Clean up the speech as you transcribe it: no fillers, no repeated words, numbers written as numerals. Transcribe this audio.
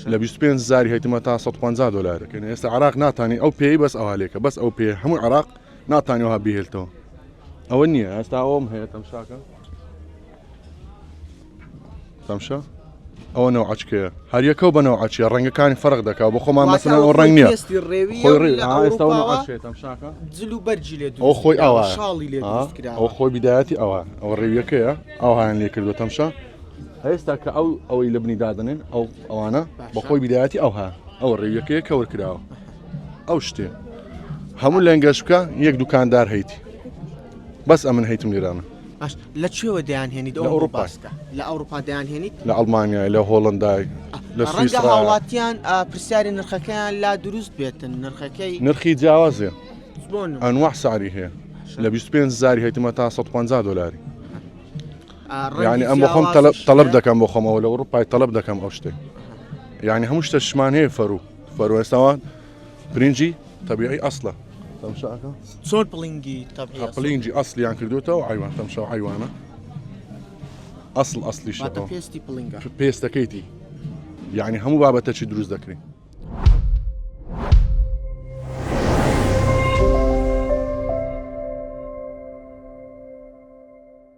لە 25,000 هەیتمە تا 150 دلارەکەن ئێستا عراق ناتانی ئەو پێی بەس ئەوهالێکە بەس ئەو پێ هەموو عراق ناتانیەوە بهێلتەوە ئەوە نییە ئێستا ئەوم هەیە تەمشاکە تەمشا ئەوە نەوعچکەیە هەر یەکەو بە نەوعچیە ڕەنگەکانی فەرق دەکات بۆ خۆمان مەسەلەن ئەو ڕەنگ نییە ئێستا نەوعچێت تەمشاکە جلو بەرجی لێ ئەو خۆی ئەوە شاڵی لێ ئەو خۆی بیدایەتی ئەوە ئەو ڕێویەکەیە ئەوهایان لێ کردو تەمشا هێستا کە ئەوەی لە بنی دادنێن ئەوانە بە خۆی بیدایەتی ئەوها ئەو ڕێویەکەیە کە وەرکراوە ئەو شتێ هەموو لەنگەش بکە یەک دوکاندار هەیتی بەس ئەمن هەیتم لێرانە لە کوێوە دەیانهێنیت لە ئەوروپا لە ئەوروپا دەیانهێنیت لە ئەڵمانیا لە هۆڵندای لە ڕەنگە هاوڵاتیان پرسیاری نرخەکەیان لا دروست بێتن نرخەکەی نرخی جیاوازێ ئەنواع سعری هەیە لە 25,000 هەیتمە تا 150 دلاری یعنی ئەم بۆ خۆم تەلەب دەکەم بۆ خۆمەوە لە ئەوروپای تەلەب دەکەم ئەو شتێک یعنی هەموو شتە شمان هەیە فەرو ئێستاوان برنجی تەبیعی ئەسڵە تەمشاکە چۆن پڵینگی پڵینجی ئەسلیان کردوتەوە عیوان تەمشا عیوانە ئەسڵ ئەسلیش پێستی پڵینگە پێستەکەیتی یعنی هەموو بابەتەکی دروست دەکرێت